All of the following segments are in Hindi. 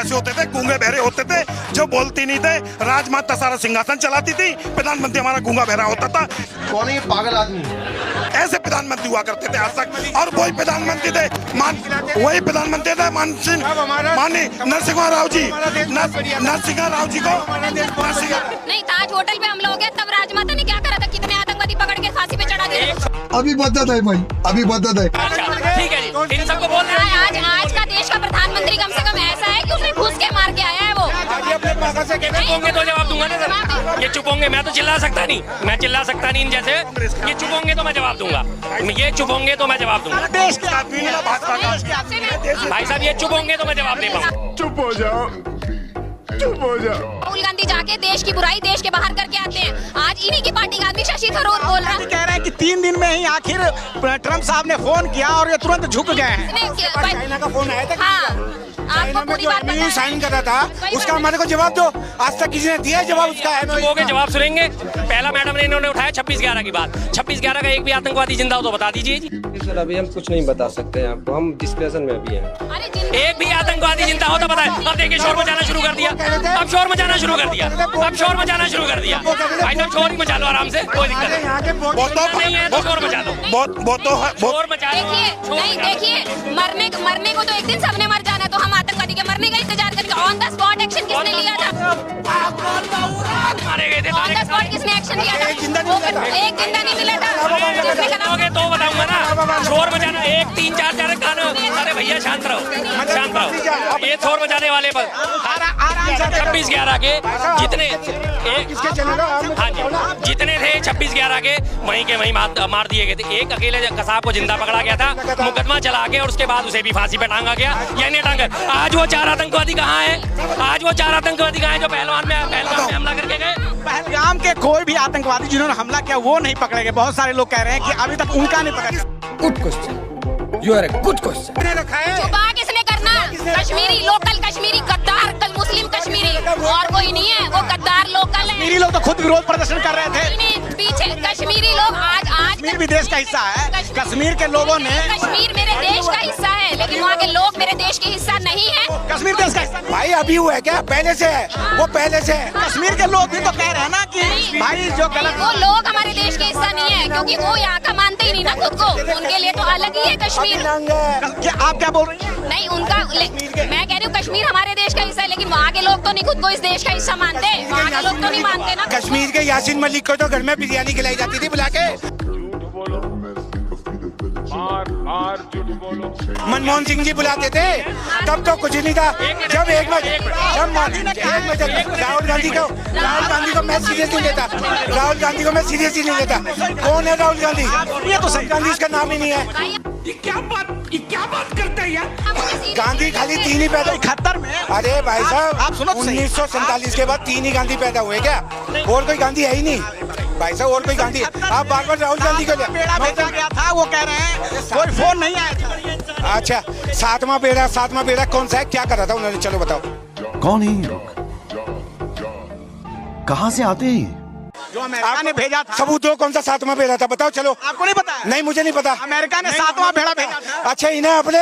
कैसे होते थे, गूंगे बहरे होते थे, जो बोलती नहीं थे, राजमाता सारा सिंहासन चलाती थी, प्रधानमंत्री हमारा गूंगा बहरा होता था। कौन है ये पागल आदमी? ऐसे प्रधानमंत्री हुआ करते थे आज तक, और वही प्रधानमंत्री थे वही प्रधानमंत्री थे माननीय नरसिंह राव जी, नरसिंह राव जी को नहीं, ताज होटल पे हम लोग हैं, तब राजमाता ने क्या करा था, कितने आतंकवादी पकड़ के फांसी पे चढ़ा दिए। अभी बदत है भाई, अभी बदत है। ठीक है जी, इन सबको बोल रहे हैं। आज का देश का प्रधानमंत्री कम से कम ऐसा है कि उसने घुस के मार के आया है वो। चुप होंगे तो जवाब दूंगा ना सर, ये चुप होंगे, मैं तो चिल्ला सकता नहीं, मैं चिल्ला सकता नहीं इन जैसे, ये चुप होंगे तो मैं जवाब दूंगा, ये चुप होंगे तो मैं जवाब दूंगा। देश का भाजपा का भाई साहब ये चुप होंगे तो मैं जवाब दे पाऊंगा। चुप हो जाओ, चुप हो जाओ। राहुल गांधी जाके देश की बुराई देश के बाहर करके आते हैं। आज इन्हीं की पार्टी का आदमी शशि थरूर बोल रहा है, कह रहे हैं कि 3 दिन में ही आखिर ट्रम्प साहब ने फोन किया और ये तुरंत झुक गए हैं। चाइना का फोन आया था, हाँ, आपको पूरी बात MOU साइन करा था, उसका हमारे को जवाब दो। आज तक किसी ने दिया जवाब उसका? हो गए, जवाब सुनेंगे। पहला मैडम ने इन्होंने उठाया 26/11 की बात, 26/11 का एक भी आतंकवादी जिंदा हो तो बता दीजिए जी। सर अभी हम कुछ नहीं बता सकते हैं आपको, हम डिस्कशन में अभी हैं। एक भी आतंकवादी जिंदा हो तो बताए। अब देखिए शोर मचाना शुरू कर दिया, अब शोर मचाना शुरू कर दिया, अब शोर मचाना शुरू कर दिया। भाई साहब शोर ही मचा लो आराम से, कोई दिक्कत नहीं है, तो शोर मचा लो, शोर मचा लो। नहीं देखिए, मरने को तो एक दिन सबने मर जाना, तो हम आतंकवादी के मरने का इंतजार करके ऑन द स्पॉट एक्शन किसने लिया था? मारे गए थे ऑन द स्पॉट किसने एक्शन लिया था? एक जिंदा नहीं मिला था। तो बताऊंगा ना, शोर मचाना 1 3 4 4 कान। अरे भैया शांत रहो, शांत रहो, ये शोर मचाने वाले पर 26/11 के जितने हाँ जी जितने थे 26/11 के वहीं के वहीं मार दिए गए थे। एक अकेले कसाब को जिंदा पकड़ा गया था, मुकदमा चला के और उसके बाद उसे भी फांसी पे टांगा गया, यानी टांगा। आज वो 4 आतंकवादी कहाँ है? आज वो 4 आतंकवादी कहाँ है जो पहलगाम में हमला करके गए? पहलगाम के कोई भी आतंकवादी जिन्होंने हमला किया वो नहीं पकड़े गए। बहुत सारे लोग कह रहे हैं कि अभी तक उनका नहीं पकड़ा। Good question, you are a good question. छुपा किसने करना? कश्मीरी लोकल कश्मीरी गद्दार, कल मुस्लिम कश्मीरी, और कोई नहीं है, वो गद्दार लोकल है। कश्मीरी लोग तो खुद विरोध प्रदर्शन कर रहे थे। नहीं, पीछे कश्मीरी लोग आज कश्मीर भी देश का हिस्सा है। कश्मीर के लोगों ने कश्मीर मेरे देश का हिस्सा है, लेकिन वहाँ के लोग मेरे देश के हिस्सा नहीं है। कश्मीर देश का हिस्सा भाई अभी हुआ है क्या? पहले से है, वो पहले से है। कश्मीर के लोग भी तो कह रहे हैं ना कि भाई जो गलत, वो लोग हमारे देश के हिस्सा नहीं है, क्योंकि वो यहाँ का मानते ही नहीं ना खुद को। उनके लिए तो अलग ही है कश्मीर। क्या आप क्या बोल रही हैं? नहीं, उनका मैं कह रही हूँ कश्मीर हमारे देश का हिस्सा है, लेकिन वहाँ के लोग तो नहीं खुद को इस देश का हिस्सा मानते। वहाँ के लोग तो नहीं मानते ना। कश्मीर के यासीन मलिक को तो घर में बिरयानी खिलाई जाती थी बुला के। मनमोहन सिंह जी बुलाते थे, तब तो कुछ नहीं था। जब राहुल गांधी को मैं सीरियस नहीं लेता, राहुल गांधी को मैं सीरियस ही नहीं लेता। कौन है राहुल गांधी? ये तो सही गांधी, इसका नाम ही नहीं है। ये क्या बात करते हैं यार? गांधी खाली 3 ही पैदा। 71 में। अरे भाई साहब, आप सुनो तो सही। 1947 के बाद 3 ही गांधी पैदा हुए क्या? और कोई गांधी है ही नहीं भाई साहब, और कोई गांधी? आप बार बार राहुल गांधी को बेड़ा भेजा गया था, वो कह रहे हैं कोई फोन नहीं आया था। अच्छा, 7वां बेड़ा कौन सा है? क्या कर रहा था उन्होंने? चलो बताओ। कौन है ये लोग? कहाँ से आते हैं? जो अमेरिका ने भेजा था। सबूत दो, कौन सा 7वां बेड़ा था? बताओ। चलो, आपको नहीं पता? नहीं, मुझे नहीं पता। अमेरिका ने 7वां बेड़ा भेजा था। अच्छा, इन्हें अपने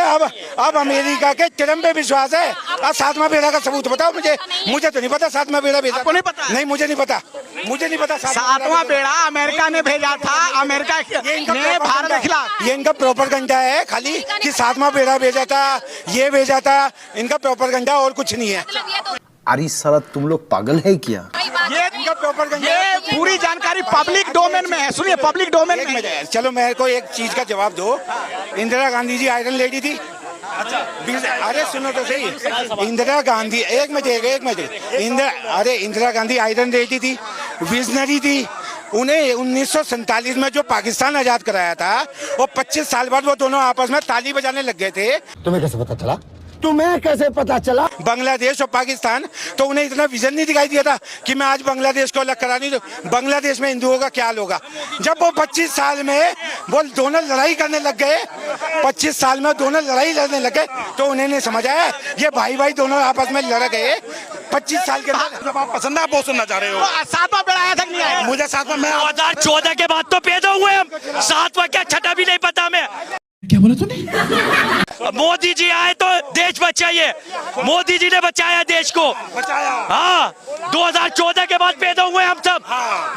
अब अमेरिका के ट्रम्प पे विश्वास है। अब 7वां बेड़ा का सबूत बताओ मुझे। मुझे तो नहीं पता 7वां बेड़ा भेजा। आपको नहीं पता? नहीं, मुझे नहीं पता, मुझे नहीं पता। 7वां बेड़ा अमेरिका ने भेजा था, अमेरिका ने भारत के खिलाफ। ये इनका प्रोपेगेंडा है खाली कि 7वां बेड़ा भेजा था, ये भेजा था। इनका प्रोपेगेंडा और कुछ नहीं है। अरे साला तुम लोग पागल है क्या? ये पूरी जानकारी पब्लिक डोमेन में है। सुनिए, पब्लिक डोमेन में है। चलो, मेरे को एक चीज का जवाब दो। इंदिरा गांधी जी आयरन लेडी थी। अच्छा, अरे सुनो तो सही। इंदिरा गांधी, एक minute. Indira Gandhi iron lady थी, विजनरी थी। उन्हें 1947 में जो पाकिस्तान आजाद कराया था, वो 25 साल बाद वो दोनों आपस में ताली बजाने लग गए थे। तुम्हें कैसे पता चला? तुम्हें कैसे पता चला? बांग्लादेश और पाकिस्तान, तो उन्हें इतना विजन नहीं दिखाई दिया था कि मैं आज बांग्लादेश को अलग करा नहीं दूं। बांग्लादेश में हिंदुओं का क्या होगा? जब वो 25 साल में वो दोनों लड़ाई करने लग गए, 25 साल में दोनों लड़ाई लड़ने लगे, तो उन्हें नहीं समझ आया ये भाई दोनों आपस में लड़ गए 25 साल के बाद। जब आप पसंद है, आप बहुत सुनना चाह रहे हो। 7वां बेड़ा आया था कि नहीं आया? मुझे 7वां, 2014 के बाद तो पैदा हुए हम। 7वां क्या, छठा भी नहीं पता मैं। मोदी जी आए तो देश बचाइए। मोदी जी ने बचाया देश को। हाँ, 2014 के बाद पैदा हुए हम सब।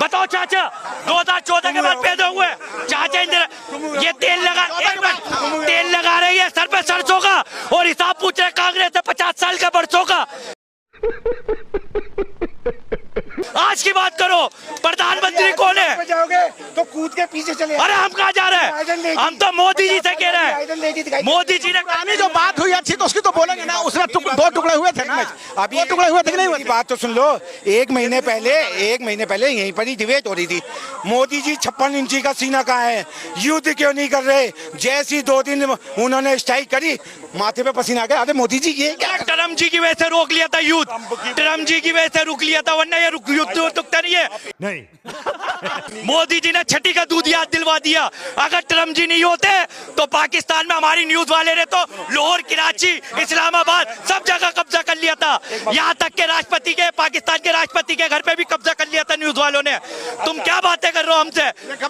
बताओ चाचा, 2014 के बाद पैदा हुए चाचा। ये तेल लगा रही है सर पे सरसों का और हिसाब पूछ रहे कांग्रेस से 50 साल का बरसों का। आज की बात करो, प्रधानमंत्री कौन है? जाओगे तो कूद के पीछे चले। अरे हम कहाँ जा रहे हैं? हम तो मोदी जी से कह रहे हैं। मोदी जी ने पुरानी जो बात हुई अच्छी तो उसकी तो बोलेंगे ना। उसमें दो टुकड़े हुए थे ना, अभी दो टुकड़े हुए थे कि नहीं हुए मेरी थे? बात तो सुन लो। एक महीने पहले यहीं पर ही डिबेट हो रही थी। मोदी जी 56 इंची का सीना कहाँ है, युद्ध क्यों नहीं कर रहे? जैसी 2 दिन उन्होंने स्ट्राइक करी, माथे पे पसीना आ गया। अरे मोदी जी ये क्या? ट्रम्प जी की वजह से रोक लिया था युद्ध। ट्रम्प जी की वजह से रुक लिया था, वरना ये युद्ध रुकता नहीं है। नहीं। मोदी जी ने छठी का दूध याद दिलवा दिया। अगर ट्रम्प जी नहीं होते तो पाकिस्तान में हमारी न्यूज वाले ने तो लाहौर, कराची, इस्लामाबाद सब जगह कब्जा कर लिया था। यहाँ तक के राष्ट्रपति के, पाकिस्तान के राष्ट्रपति के घर पे भी कब्जा कर लिया था न्यूज वालों ने। तुम क्या बातें कर रहे हो हमसे?